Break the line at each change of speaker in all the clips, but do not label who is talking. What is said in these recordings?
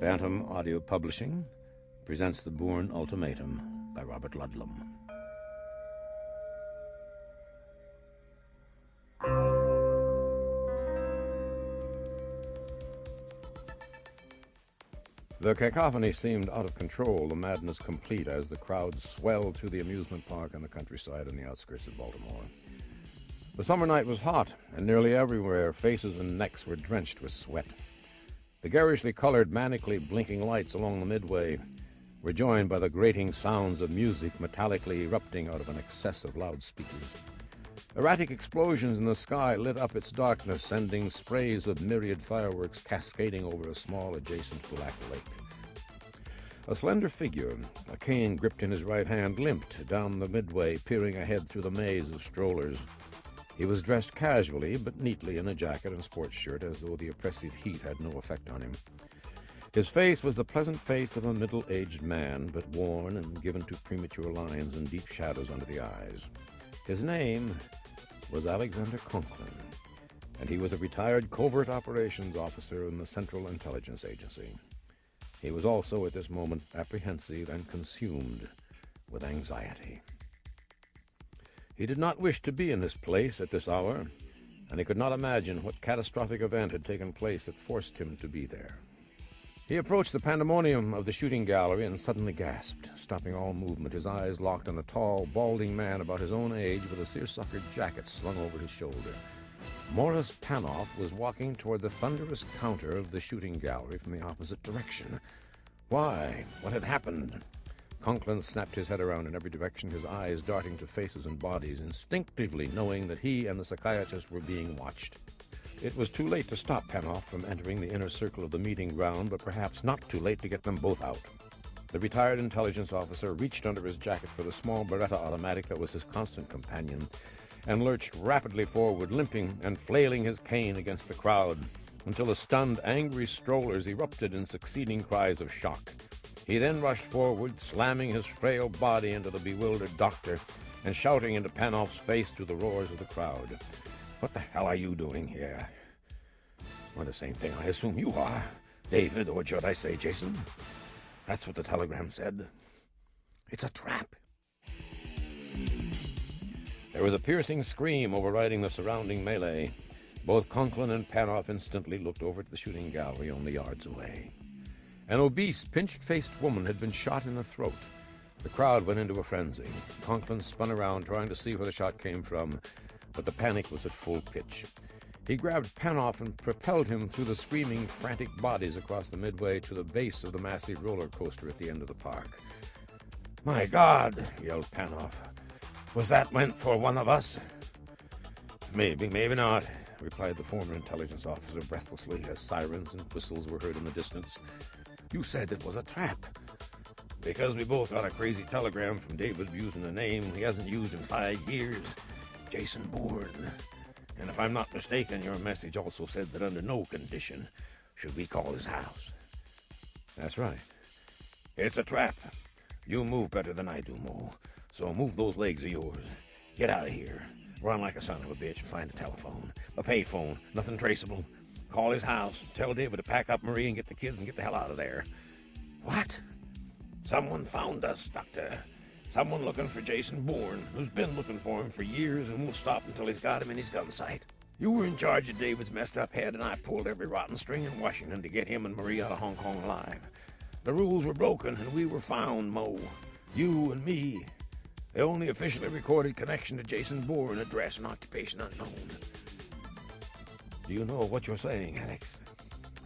Bantam Audio Publishing presents The Bourne Ultimatum by Robert Ludlum. The cacophony seemed out of control, the madness complete, as the crowd swelled through the amusement park and the countryside on the outskirts of Baltimore. The summer night was hot, and nearly everywhere faces and necks were drenched with sweat. The garishly colored, manically blinking lights along the midway were joined by the grating sounds of music metallically erupting out of an excess of loudspeakers. Erratic explosions in the sky lit up its darkness, sending sprays of myriad fireworks cascading over a small adjacent black lake. A slender figure, a cane gripped in his right hand, limped down the midway, peering ahead through the maze of strollers. He was dressed casually, but neatly in a jacket and sports shirt, as though the oppressive heat had no effect on him. His face was the pleasant face of a middle-aged man, but worn and given to premature lines and deep shadows under the eyes. His name was Alexander Conklin, and he was a retired covert operations officer in the Central Intelligence Agency. He was also at this moment apprehensive and consumed with anxiety. He did not wish to be in this place at this hour, and he could not imagine what catastrophic event had taken place that forced him to be there. He approached the pandemonium of the shooting gallery and suddenly gasped, stopping all movement, his eyes locked on a tall, balding man about his own age with a seersuckered jacket slung over his shoulder. Morris Panoff was walking toward the thunderous counter of the shooting gallery from the opposite direction. Why? What had happened? Conklin snapped his head around in every direction, his eyes darting to faces and bodies, instinctively knowing that he and the psychiatrist were being watched. It was too late to stop Panoff from entering the inner circle of the meeting ground, but perhaps not too late to get them both out. The retired intelligence officer reached under his jacket for the small Beretta automatic that was his constant companion, and lurched rapidly forward, limping and flailing his cane against the crowd, until the stunned, angry strollers erupted in succeeding cries of shock. He then rushed forward, slamming his frail body into the bewildered doctor and shouting into Panoff's face through the roars of the crowd. "What the hell are you doing here?" "Well, the same thing I assume you are, David, or should I say Jason? That's what the telegram said. It's a trap." There was a piercing scream overriding the surrounding melee. Both Conklin and Panoff instantly looked over at the shooting gallery only yards away. An obese, pinched-faced woman had been shot in the throat. The crowd went into a frenzy. Conklin spun around, trying to see where the shot came from, but the panic was at full pitch. He grabbed Panoff and propelled him through the screaming, frantic bodies across the midway to the base of the massive roller coaster at the end of the park. "My God!" yelled Panoff. "Was that meant for one of us?" "Maybe, maybe not," replied the former intelligence officer breathlessly, as sirens and whistles were heard in the distance. "You said it was a trap." "Because we both got a crazy telegram from David using a name he hasn't used in 5 years, Jason Bourne. And if I'm not mistaken, your message also said that under no condition should we call his house." "That's right." "It's a trap. You move better than I do, Mo, so move those legs of yours. Get out of here. Run like a son of a bitch and find a telephone. A payphone, nothing traceable. Call his house. Tell David to pack up Marie and get the kids and get the hell out of there." "What?" "Someone found us, Doctor. Someone looking for Jason Bourne, who's been looking for him for years and won't stop until he's got him in his gun sight. You were in charge of David's messed up head, and I pulled every rotten string in Washington to get him and Marie out of Hong Kong alive. The rules were broken, and we were found, Mo. You and me. The only officially recorded connection to Jason Bourne, address and occupation unknown." "Do you know what you're saying, Alex?"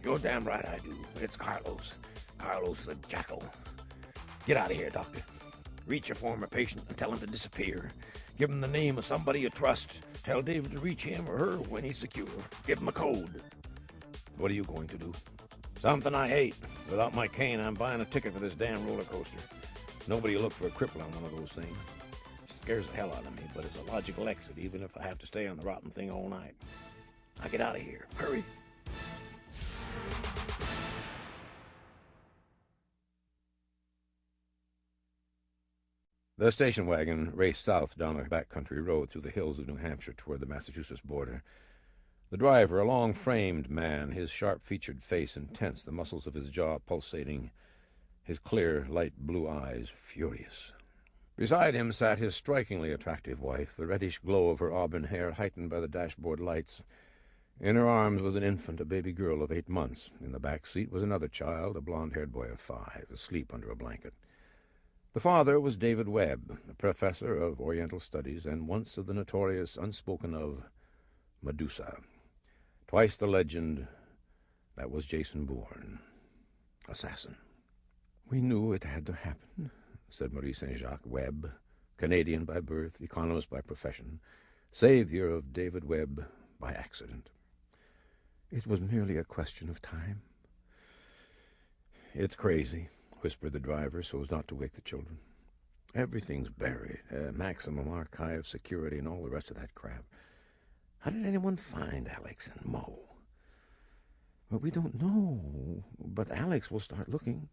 "You're damn right I do. It's Carlos. Carlos the jackal. Get out of here, Doctor. Reach your former patient and tell him to disappear. Give him the name of somebody you trust. Tell David to reach him or her when he's secure. Give him a code." "What are you going to do?" "Something I hate. Without my cane, I'm buying a ticket for this damn roller coaster. Nobody will look for a cripple on one of those things. It scares the hell out of me, but it's a logical exit, even if I have to stay on the rotten thing all night. Now get out of here. Hurry." The station wagon raced south down a backcountry road through the hills of New Hampshire toward the Massachusetts border. The driver, a long-framed man, his sharp-featured face intense, the muscles of his jaw pulsating, his clear, light blue eyes furious. Beside him sat his strikingly attractive wife, the reddish glow of her auburn hair heightened by the dashboard lights. In her arms was an infant, a baby girl of 8 months. In the back seat was another child, a blond-haired boy of 5, asleep under a blanket. The father was David Webb, a professor of Oriental Studies, and once of the notorious, unspoken-of Medusa. Twice the legend, that was Jason Bourne, assassin. "We knew it had to happen," said Marie Saint-Jacques Webb, Canadian by birth, economist by profession, savior of David Webb by accident. "It was merely a question of time." "It's crazy," whispered the driver so as not to wake the children. "Everything's buried, maximum archive security and all the rest of that crap. How did anyone find Alex and Mo?" "Well, we don't know, but Alex will start looking.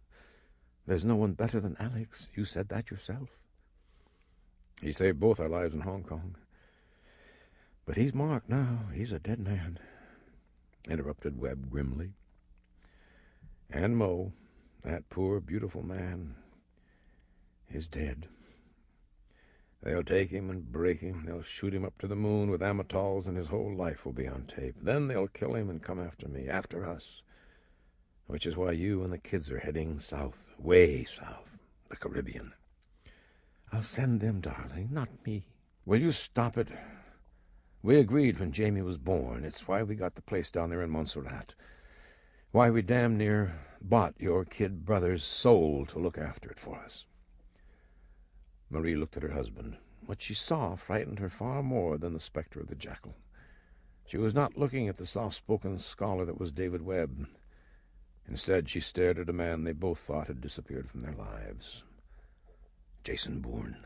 There's no one better than Alex. You said that yourself." "He saved both our lives in Hong Kong. But he's marked now. He's a dead man," interrupted Webb grimly. "And Mo, that poor, beautiful man, is dead. They'll take him and break him. They'll shoot him up to the moon with amatols, and his whole life will be on tape. Then they'll kill him and come after me, after us. Which is why you and the kids are heading south, way south, the Caribbean." "I'll send them, darling, not me." "Will you stop it? We agreed when Jamie was born. It's why we got the place down there in Montserrat. Why we damn near bought your kid brother's soul to look after it for us." Marie looked at her husband. What she saw frightened her far more than the specter of the jackal. She was not looking at the soft-spoken scholar that was David Webb. Instead, she stared at a man they both thought had disappeared from their lives. Jason Bourne.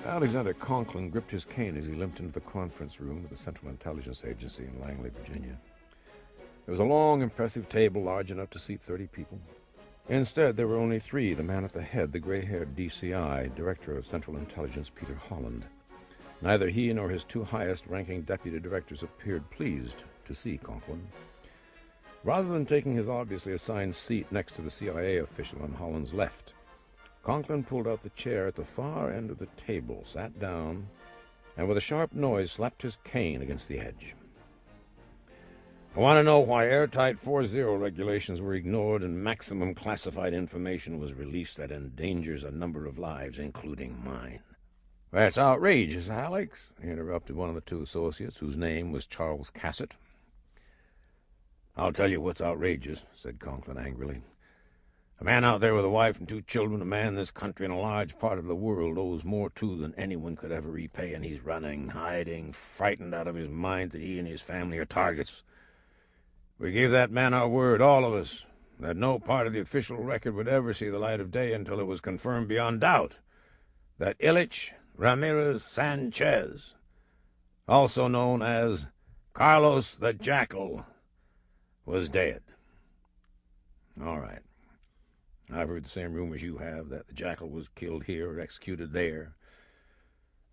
Alexander Conklin gripped his cane as he limped into the conference room of the Central Intelligence Agency in Langley, Virginia. There was a long, impressive table large enough to seat 30 people. Instead, there were only 3, the man at the head, the gray-haired DCI, Director of Central Intelligence, Peter Holland. Neither he nor his 2 highest-ranking deputy directors appeared pleased to see Conklin. Rather than taking his obviously assigned seat next to the CIA official on Holland's left, Conklin pulled out the chair at the far end of the table, sat down, and with a sharp noise slapped his cane against the edge. "I want to know why airtight 4-0 regulations were ignored and maximum classified information was released that endangers a number of lives, including mine." "That's outrageous, Alex," interrupted one of the 2 associates, whose name was Charles Cassett. "I'll tell you what's outrageous," said Conklin angrily. "A man out there with a wife and 2 children, a man this country and a large part of the world owes more to than anyone could ever repay, and he's running, hiding, frightened out of his mind that he and his family are targets. We gave that man our word, all of us, that no part of the official record would ever see the light of day until it was confirmed beyond doubt that Ilich Ramirez Sanchez, also known as Carlos the Jackal, was dead. All right. I've heard the same rumors you have, that the Jackal was killed here or executed there.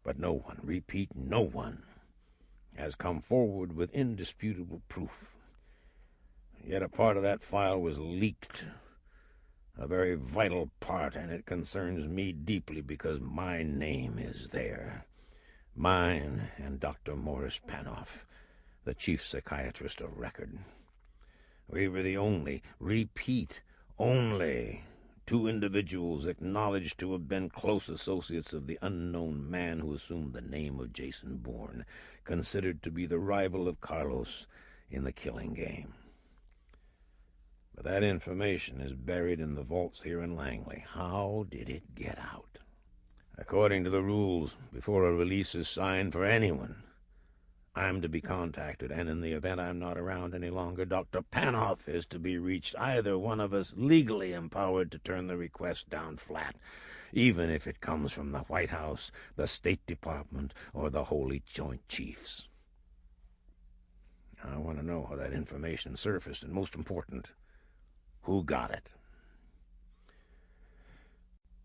But no one, repeat, no one, has come forward with indisputable proof. Yet a part of that file was leaked, a very vital part, and it concerns me deeply because my name is there. Mine and Dr. Morris Panoff, the chief psychiatrist of record. We were the only, repeat, only 2 individuals acknowledged to have been close associates of the unknown man who assumed the name of Jason Bourne, considered to be the rival of Carlos in the killing game. But that information is buried in the vaults here in Langley. How did it get out? According to the rules, before a release is signed for anyone, I'm to be contacted, and in the event I'm not around any longer, Dr. Panoff is to be reached, either one of us legally empowered to turn the request down flat, even if it comes from the White House, the State Department, or the Holy Joint Chiefs. I want to know how that information surfaced, and most important, who got it.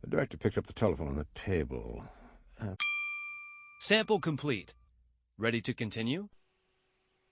The director picked up the telephone on the table.
Sample complete. Ready to continue?